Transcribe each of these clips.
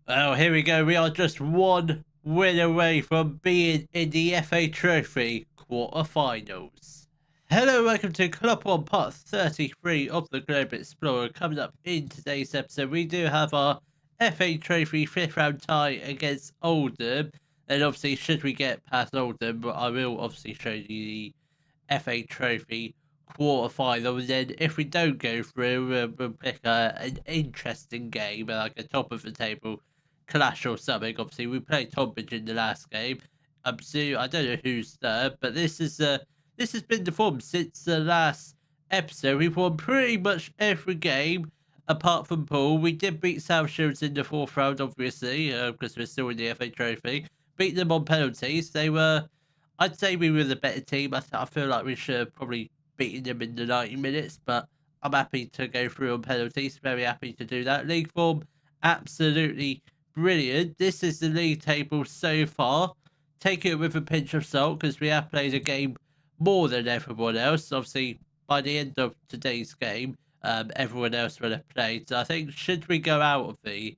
Well, here we go. We are just one win away from being in the FA Trophy quarterfinals. Hello, welcome to Club One Part 33 of the Globe Explorer. Coming up in today's episode, we do have our FA Trophy fifth round tie against Oldham. And obviously, should we get past Oldham, I will obviously show you the FA Trophy quarterfinal. And then if we don't go through, we'll pick an interesting game, like a top of the table clash or something. Obviously, we played Tonbridge in the last game. I don't know who's third, but this has been the form since the last episode. We've won pretty much every game apart from Poole. We did beat South Shields in the fourth round, obviously, because we're still in the FA Trophy. Beat them on penalties. I'd say we were the better team. I feel like we should have probably beaten them in the 90 minutes, but I'm happy to go through on penalties. Very happy to do that. League form, absolutely brilliant. This is the league table so far. Take it with a pinch of salt because we have played a game more than everyone else. Obviously, by the end of today's game, everyone else will have played. So I think should we go out of the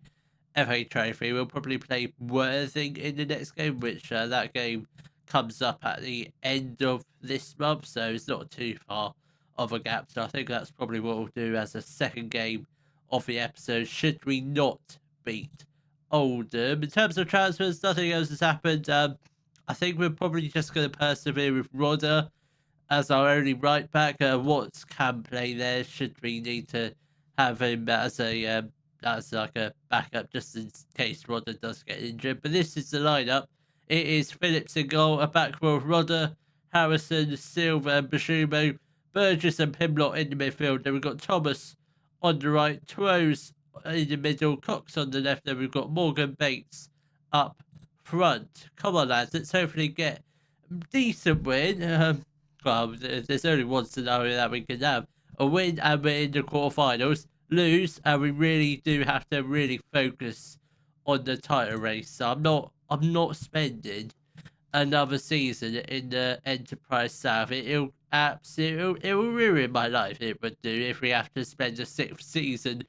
FA Trophy, we'll probably play Worthing in the next game, which that game comes up at the end of this month, so it's not too far of a gap. So I think that's probably what we'll do as a second game of the episode, should we not beat Oldham. In terms of transfers, nothing else has happened. I think we're probably just going to persevere with Rodder as our only right back. Watts can play there should we need to have him as like a backup just in case Rodder does get injured. But this is the lineup. It is Phillips in goal, a back row of Rodder, Harrison, Silva, and Bashumo, Burgess and Pimlott in the midfield. Then we've got Thomas on the right, Twose in the middle, Cox on the left. Then we've got Morgan Bates up front. Come on, lads, let's hopefully get a decent win. Well, there's only one scenario that we can have: a win and we're in the quarterfinals. Lose and we really do have to really focus on the title race. So I'm not spending another season in the Enterprise South. It'll ruin my life. It would do if we have to spend a sixth season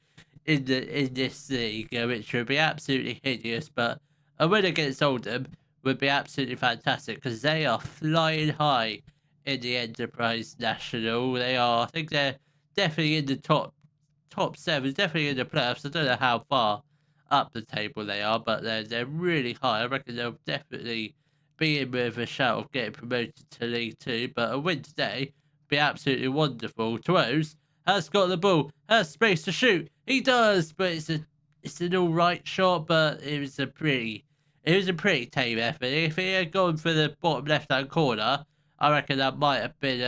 in this league, which would be absolutely hideous. But a win against Oldham would be absolutely fantastic because they are flying high in the Enterprise National. They are. I think they're definitely in the top seven, definitely in the playoffs. I don't know how far up the table they are, but they're really high. I reckon they'll definitely be in with a shout of getting promoted to League Two. But a win today be absolutely wonderful. Twose has got the ball, has space to shoot. He does, but it's an all right shot, but it was a pretty tame effort. If he had gone for the bottom left hand corner, I reckon that might have been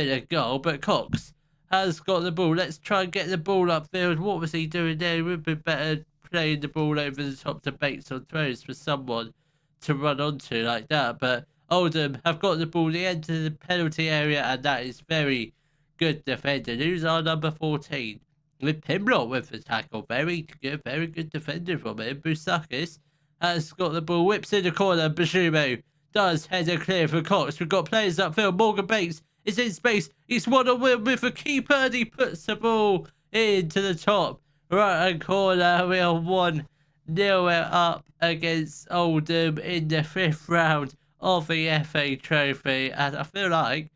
a goal. But Cox has got the ball. Let's try and get the ball upfield. What was he doing there? It would be better playing the ball over the top to Bates or throws for someone to run onto like that. But Oldham have got the ball, they enter the penalty area, and that is very good defending. Who's our number 14? With Pimlott with the tackle. Very good defender from him. Bousakis has got the ball, whips in the corner. Bashumo does header clear for Cox. We've got players upfield. Morgan Bates is in space. He's one-on-one with the keeper, and he puts the ball into the top right-hand corner. We are 1-0 up against Oldham in the fifth round of the FA Trophy. And I feel like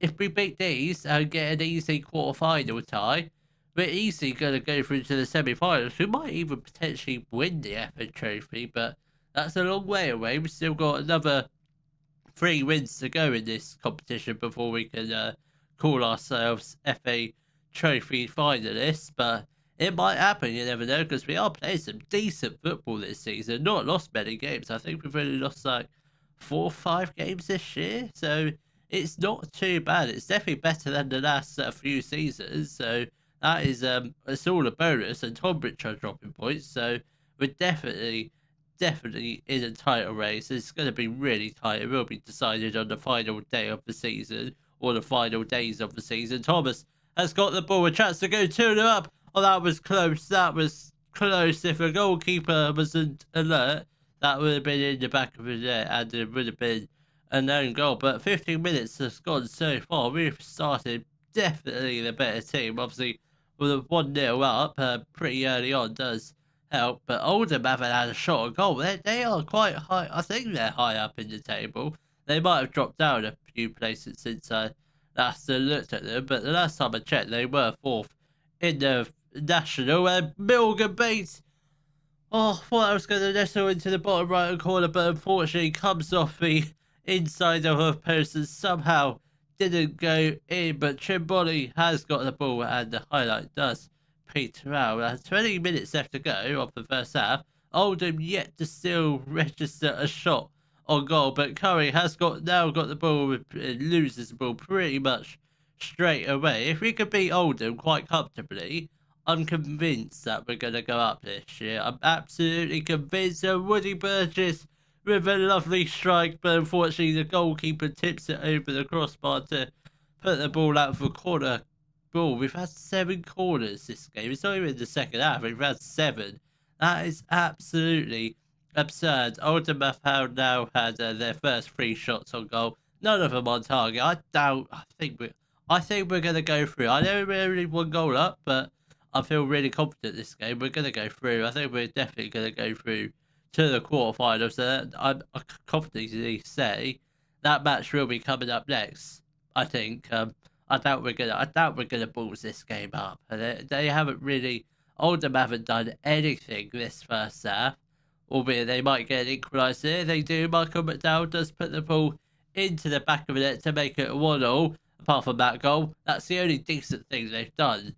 if we beat these and get an easy quarter-final tie, we're easily going to go through to the semi-finals. We might even potentially win the FA Trophy, but that's a long way away. We've still got another 3 wins to go in this competition before we can call ourselves FA Trophy finalists. But it might happen, you never know, because we are playing some decent football this season. Not lost many games. I think we've only lost like 4 or 5 games this year. So it's not too bad. It's definitely better than the last few seasons. So that is it's all a bonus. And Tonbridge are dropping points. So we're definitely in a title race. It's going to be really tight. It will be decided on the final day of the season or the final days of the season. Thomas has got the ball, a chance to go 2-0 up. Oh, that was close. That was close. If a goalkeeper wasn't alert, that would have been in the back of his net and it would have been an own goal. But 15 minutes has gone so far. We've started definitely the better team. Obviously, with a 1-0 up pretty early on does help, but Oldham haven't had a shot on goal. They are quite high. I think they're high up in the table. They might have dropped down a few places since I last looked at them, but the last time I checked, they were fourth in the national. And Milgan Bates, oh, thought I was going to nestle into the bottom right corner, but unfortunately comes off the inside of her post and somehow didn't go in. But Chimboli has got the ball, and the highlight does peter out. 20 minutes left to go of the first half. Oldham yet to still register a shot on goal, but Curry has now got the ball and loses the ball pretty much straight away. If we could beat Oldham quite comfortably, I'm convinced that we're going to go up this year. I'm absolutely convinced that Woody Burgess with a lovely strike, but unfortunately the goalkeeper tips it over the crossbar to put the ball out for corner ball. We've had 7 corners this game. It's not even the second half. We've had 7. That is absolutely absurd. Oldham have now had their first 3 shots on goal. None of them on target. I think we're going to go through. I know we're only 1 goal up, but I feel really confident this game. We're going to go through. I think we're definitely going to go through to the quarterfinals. I confidently say that match will be coming up next. I think. I doubt we're gonna balls this game up. They haven't really. Oldham haven't done anything this first half. Albeit they might get an equaliser. They do. Michael McDowell does put the ball into the back of the net to make it 1-1. Apart from that goal, that's the only decent thing they've done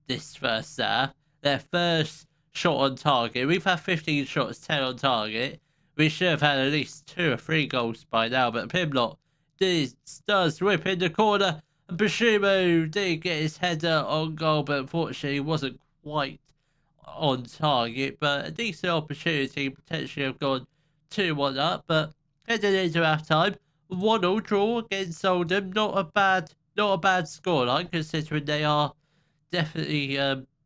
this first half. Their first shot on target. We've had 15 shots, 10 on target. We should have had at least 2 or 3 goals by now, but Pimlott does whip in the corner. And Bashumo did get his header on goal, but unfortunately wasn't quite on target. But a decent opportunity, potentially have gone 2-1 up. But heading into half time, 1-1 draw against Oldham. Not a bad scoreline considering they are definitely.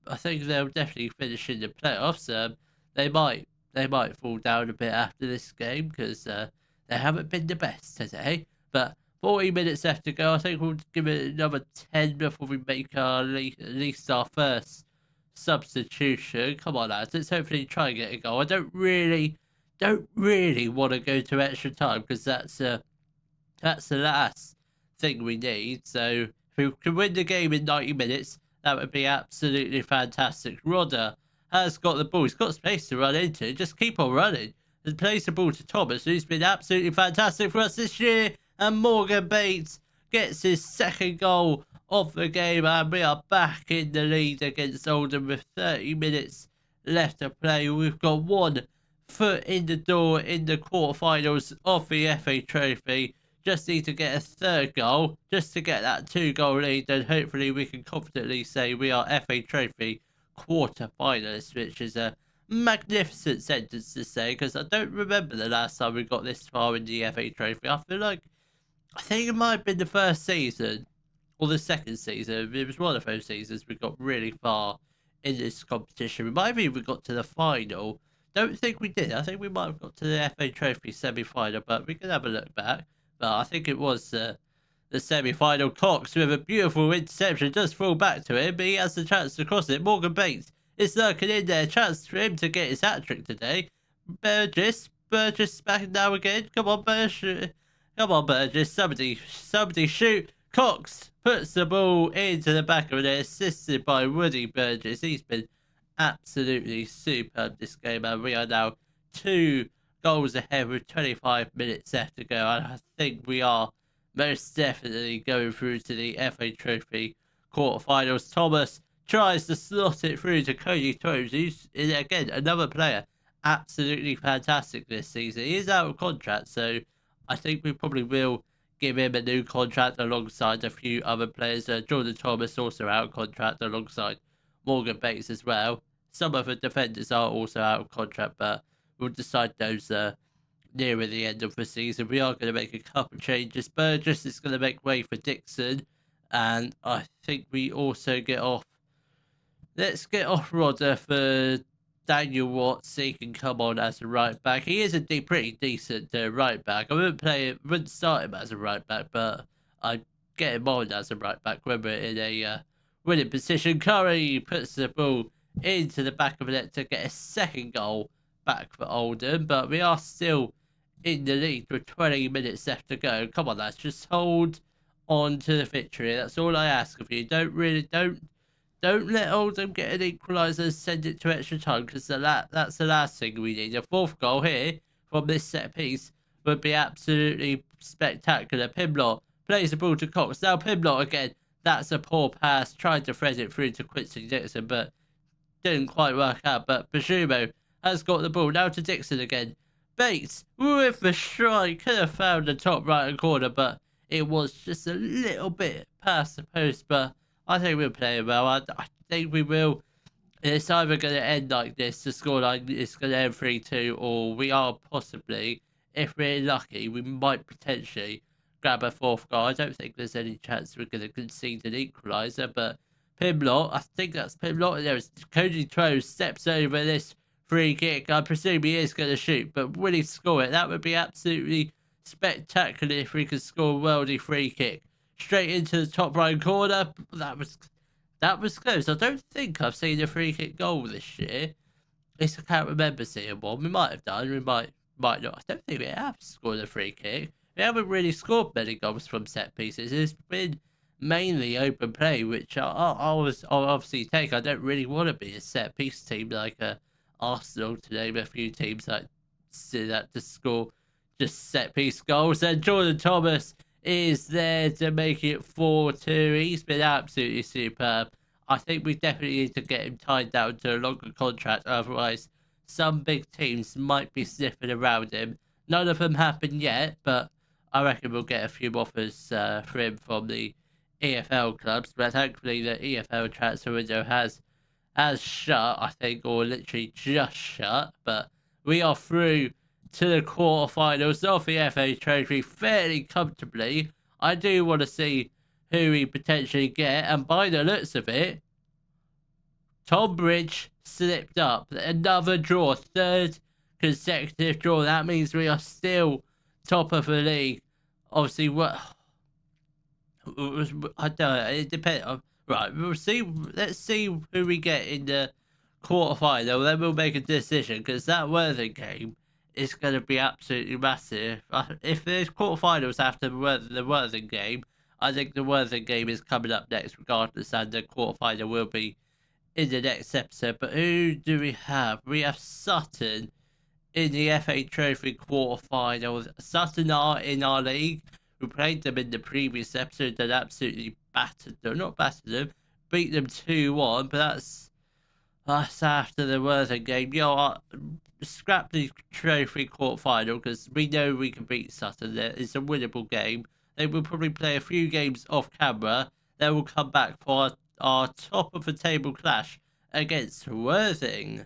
I think they'll definitely finish in the playoffs. They might fall down a bit after this game because they haven't been the best today. But 40 minutes left to go. I think we'll give it another 10 before we make at least our first substitution. Come on, lads. Let's hopefully try and get a goal. I don't really want to go to extra time because that's the last thing we need. So if we can win the game in 90 minutes, that would be absolutely fantastic. Rodder has got the ball. He's got space to run into. Just keep on running. And plays the ball to Thomas, who's been absolutely fantastic for us this year. And Morgan Bates gets his second goal of the game. And we are back in the lead against Oldham with 30 minutes left to play. We've got 1 foot in the door in the quarterfinals of the FA Trophy. Just need to get a 3rd goal just to get that 2-goal lead, and hopefully we can confidently say we are FA Trophy quarter-finalists, which is a magnificent sentence to say because I don't remember the last time we got this far in the FA Trophy. I think it might have been the first season or the second season. It was one of those seasons we got really far in this competition. We might have even got to the final. Don't think we did. I think we might have got to the FA Trophy semi-final, but we can have a look back. But I think it was the semi-final. Cox with a beautiful interception does fall back to him, but he has the chance to cross it. Morgan Bates is lurking in there. Chance for him to get his hat-trick today. Burgess back now again. Come on, Burgess. Somebody shoot. Cox puts the ball into the back of it, assisted by Woody Burgess. He's been absolutely superb this game, and we are now 2 goals ahead with 25 minutes left to go. And I think we are most definitely going through to the FA Trophy quarterfinals. Thomas tries to slot it through to Cody Tomes, who's, again, another player absolutely fantastic this season. He is out of contract, so I think we probably will give him a new contract alongside a few other players. Jordan Thomas also out of contract alongside Morgan Bates as well. Some of the defenders are also out of contract, but we'll decide those nearer the end of the season. We are going to make a couple changes. Burgess is going to make way for Dixon, and I think we also get off. Let's get off Rodder for Daniel Watts. He can come on as a right back. He is a pretty decent right back. I wouldn't start him as a right back, but I'd get him on as a right back when we're in a winning position. Curry puts the ball into the back of the net to get a second goal back for Oldham. But we are still in the lead with 20 minutes left to go. Come on, lads, just hold on to the victory. That's all I ask of you. Don't let Oldham get an equaliser and send it to extra time, because that's the last thing we need. A fourth goal here from this set piece would be absolutely spectacular. Pimlott plays the ball to Cox. Now Pimlott again. That's a poor pass. Tried to thread it through to Quincy Dixon, but didn't quite work out. But Bajumo has got the ball. Now to Dixon again. Bates with the strike. Could have found the top right corner, but it was just a little bit past the post. But I think we're playing well. I think we will. It's either going to end like this, the scoreline is going to end 3-2, or we are possibly, if we're lucky, we might potentially grab a fourth goal. I don't think there's any chance we're going to concede an equaliser, but Pimlott, I think that's Pimlott. There's Cody Trowe steps over this free kick. I presume he is going to shoot, but will he score it? That would be absolutely spectacular if we could score a worldy free kick. Straight into the top right corner. That was close. I don't think I've seen a free kick goal this year. At least I can't remember seeing one. We might have done. We might not. I don't think we have scored a free kick. We haven't really scored many goals from set pieces. It's been mainly open play, which I'll obviously take. I don't really want to be a set piece team like Arsenal, to name a few teams that do that to score just set piece goals. And Jordan Thomas is there to make it 4-2. He's been absolutely superb. I think we definitely need to get him tied down to a longer contract, otherwise some big teams might be sniffing around him. None of them happen yet, but I reckon we'll get a few offers for him from the EFL clubs. But thankfully the EFL transfer window has shut, I think, or literally just shut. But we are through to the quarterfinals of the FA Trophy fairly comfortably. I do want to see who we potentially get, and by the looks of it, Tonbridge slipped up. Another draw, third consecutive draw. That means we are still top of the league. Obviously, what I don't know. It depends. Right, we'll see. Let's see who we get in the quarterfinal. Then we'll make a decision, because that Worthing game is going to be absolutely massive. If there's quarterfinals after the Worthing game, I think the Worthing game is coming up next, regardless, and the quarterfinal will be in the next episode. But who do we have? We have Sutton in the FA Trophy quarterfinals. Sutton are in our league. We played them in the previous episode and absolutely battered them. Not battered them, beat them 2-1. But that's after the Worthing game. Scrap the trophy quarterfinal, because we know we can beat Sutton. It's a winnable game. They will probably play a few games off camera. Then we'll come back for our top of the table clash against Worthing.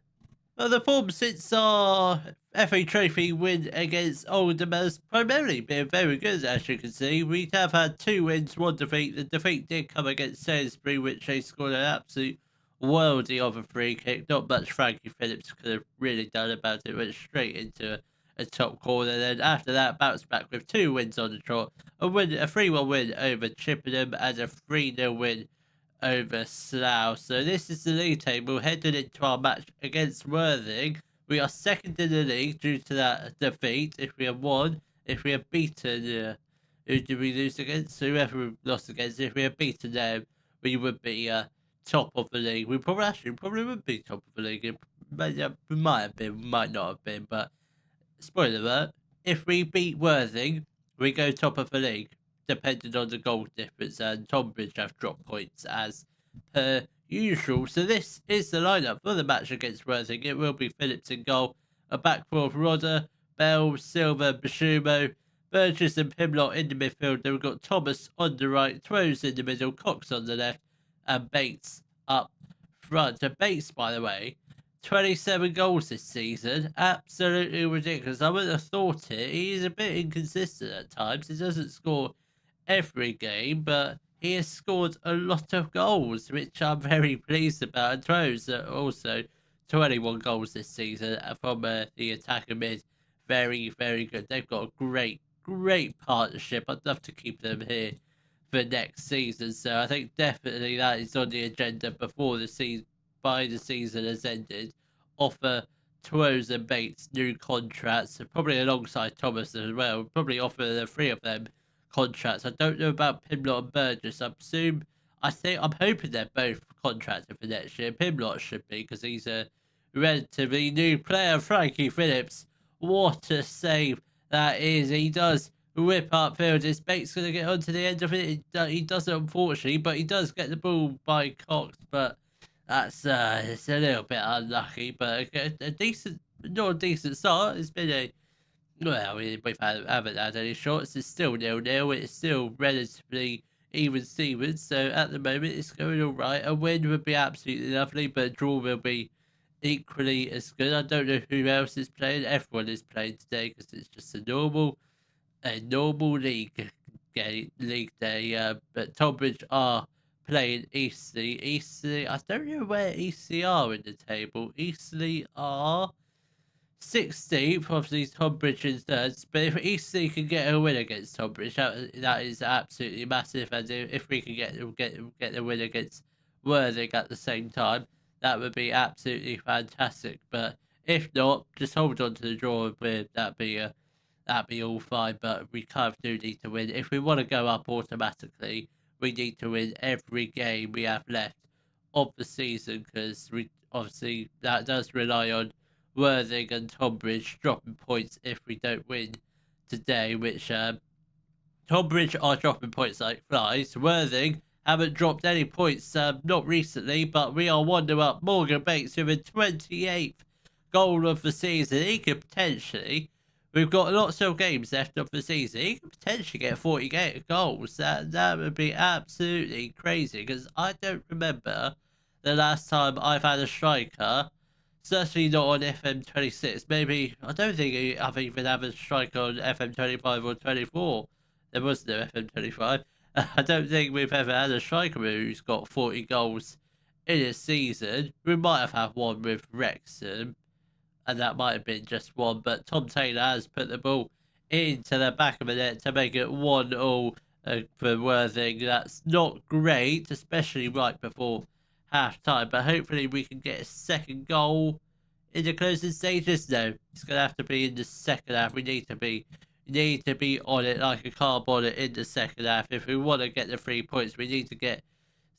Well, the form since our FA Trophy win against Oldham has primarily been very good, as you can see. We have had 2 wins, 1 defeat. The defeat did come against Sainsbury, which they scored an absolute worldy of a free kick. Not much Frankie Phillips could have really done about it. Went straight into a top corner. Then after that, bounced back with 2 wins on the trot. A 3-1 win over Chippenham and a 3-0 win over Slough. So this is the league table heading into our match against Worthing. We are second in the league due to that defeat. If we have won, if we have beaten, who did we lose against? Whoever we lost against. If we had beaten them, we would be top of the league. We probably would be top of the league. We might have been, we might not have been, but spoiler alert, if we beat Worthing, we go top of the league, depending on the goal difference, and Tonbridge have dropped points as per usual. So this is the lineup for the match against Worthing. It will be Phillips in goal, a back four of Rodder, Bell, Silver, Bashumo, Burgess and Pimlott in the midfield. Then we've got Thomas on the right, Throws in the middle, Cox on the left, and Bates up front. And Bates, by the way, 27 goals this season. Absolutely ridiculous. I wouldn't have thought it. He's a bit inconsistent at times. He doesn't score every game, but he has scored a lot of goals, which I'm very pleased about. And Throws also 21 goals this season from the attacker mid. Very, very good. They've got a great partnership. I'd love to keep them here for next season. So I think definitely that is on the agenda before the season. by the season has ended, offer Twos and Bates new contracts, probably alongside Thomas as well. Probably offer the three of them contracts. I don't know about Pimlott and Burgess. I'm hoping they're both contracted for next year. Pimlott should be because he's a relatively new player. Frankie Phillips, what a save that is! He does whip up field. His Bates going to get onto the end of it. He doesn't, unfortunately, but he does get the ball by Cox. But that's it's a little bit unlucky. But a decent, not a decent start. It's been a well, haven't had any shots. It's still 0-0. It's still relatively even Stevens. So at the moment, it's going all right. A win would be absolutely lovely, but a draw will be equally as good. I don't know who else is playing. Everyone is playing today because it's just a normal league day. But Tonbridge are playing Eastleigh. Eastleigh, I don't know where Eastleigh are in the table. Eastleigh are 16th, obviously Tonbridge in third. But if Eastleigh can get a win against Tonbridge, that is absolutely massive. And if we can get the win against Worthing at the same time, that would be absolutely fantastic. But if not, just hold on to the draw and win. That'd be all fine. But we kind of do need to win if we want to go up automatically. We need to win every game we have left of the season because we obviously that does rely on Worthing and Tonbridge dropping points if we don't win today, which Tonbridge are dropping points like flies. Worthing haven't dropped any points, not recently, but we are 1-0 up. Morgan Bates with a 28th goal of the season. He could potentially, we've got lots of games left of the season, he could potentially get 48 goals. That would be absolutely crazy because I don't remember the last time I've had a striker. Certainly not on FM26. Maybe, I don't think I've even had a strike on FM25 or 24. There was no FM25. I don't think we've ever had a striker who's got 40 goals in a season. We might have had one with Wrexham, and that might have been just one. But Tom Taylor has put the ball into the back of the net to make it 1-0 for Worthing. That's not great, especially right before half time, but hopefully we can get a second goal in the closing stages. No, it's gonna have to be in the second half. We need to be on it like a carb on it in the second half. If we want to get the 3 points, we need to get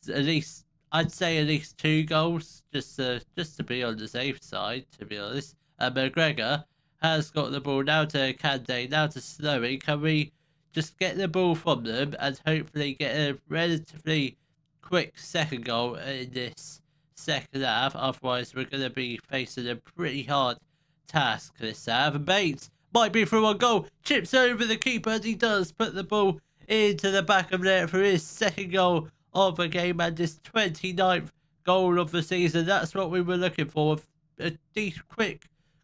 at least, I'd say at least 2 goals, just to be on the safe side, to be honest. And McGregor has got the ball now to Kande, now to Snowy. Can we just get the ball from them and hopefully get a relatively quick second goal in this second half? Otherwise, we're going to be facing a pretty hard task this half. And Bates might be for one goal. Chips over the keeper, and he does put the ball into the back of net for his second goal of the game and his 29th goal of the season. That's what we were looking for. A decent,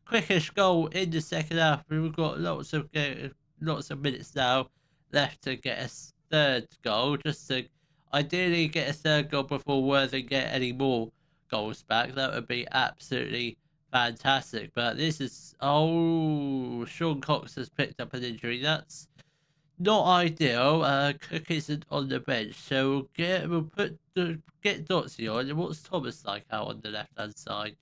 quickish goal in the second half. We've got lots of minutes now left to get a third goal, just to ideally get a third goal before Worthing get any more goals back. That would be absolutely fantastic. But this is, Sean Cox has picked up an injury. That's not ideal. Cook isn't on the bench, so get Dotsy on. And what's Thomas like out on the left hand side?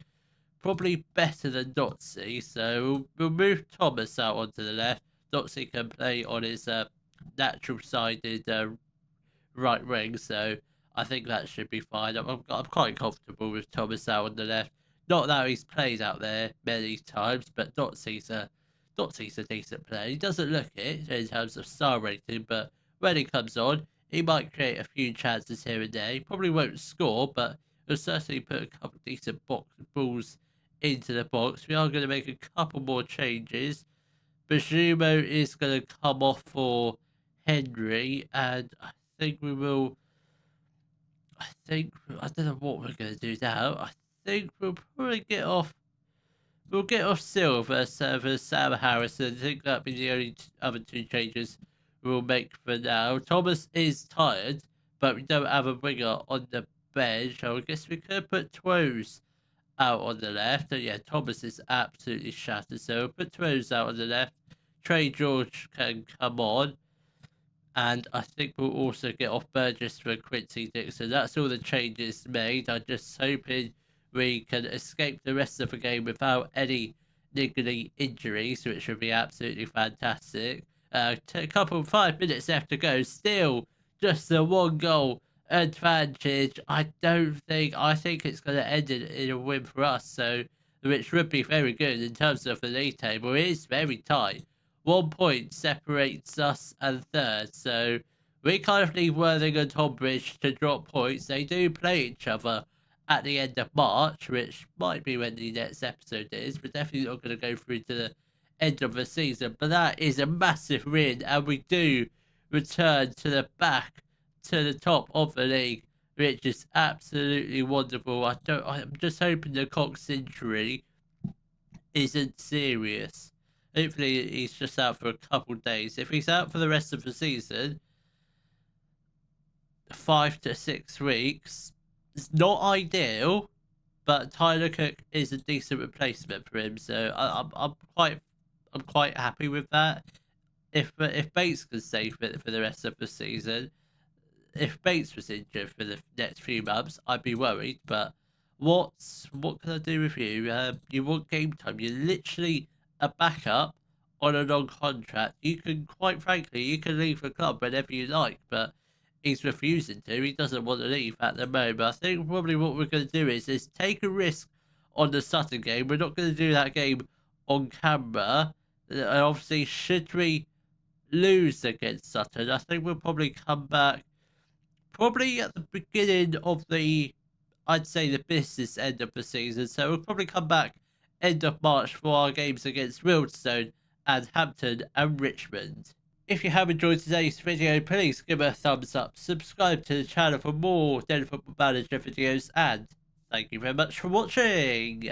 Probably better than Dotsy, so we'll move Thomas out onto the left. Dotsy can play on his natural sided right wing, so I think that should be fine. I'm quite comfortable with Thomas out on the left. Not that he's played out there many times, but Dotsy's a decent player. He doesn't look it in terms of star rating, but when he comes on, he might create a few chances here and there. He probably won't score, but he'll certainly put a couple of decent balls into the box. We are going to make a couple more changes. Bajumo is going to come off for Henry, and I think we will. I don't know what we're going to do now. I think we'll probably get off. We'll get off Silver for Sam Harrison. I think that'll be the only other 2 changes we'll make for now. Thomas is tired, but we don't have a winger on the bench. So I guess we could put Twos out on the left. And yeah, Thomas is absolutely shattered. So we'll put Twos out on the left. Trey George can come on. And I think we'll also get off Burgess for Quincy Dixon. That's all the changes made. I'm just hoping we can escape the rest of the game without any niggly injuries, which would be absolutely fantastic. A couple 5 minutes left to go, still just a 1 goal advantage. I think it's going to end in a win for us, so which would be very good in terms of the league table. It is very tight. 1 point separates us and third, so we kind of need Worthing and Tonbridge to drop points. They do play each other at the end of March, which might be when the next episode is. We're definitely not going to go through to the end of the season, but that is a massive win, and we do return to the top of the league, which is absolutely wonderful. I'm just hoping the Cox injury isn't serious. Hopefully he's just out for a couple days. If he's out for the rest of the season, 5 to 6 weeks, it's not ideal, but Tyler Cook is a decent replacement for him, so I'm quite happy with that. If Bates can stay fit for the rest of the season, if Bates was injured for the next few months, I'd be worried. But what can I do with you? You want game time. You're literally a backup on a long contract. You can, quite frankly, you can leave the club whenever you like, but he's refusing to. He doesn't want to leave at the moment. I think probably what we're going to do is take a risk on the Sutton game. We're not going to do that game on camera. And obviously, should we lose against Sutton, I think we'll probably come back probably at the beginning of I'd say the business end of the season. So we'll probably come back end of March for our games against Wealdstone and Hampton and Richmond. If you have enjoyed today's video, please give it a thumbs up, subscribe to the channel for more Daily Football Manager videos, and thank you very much for watching.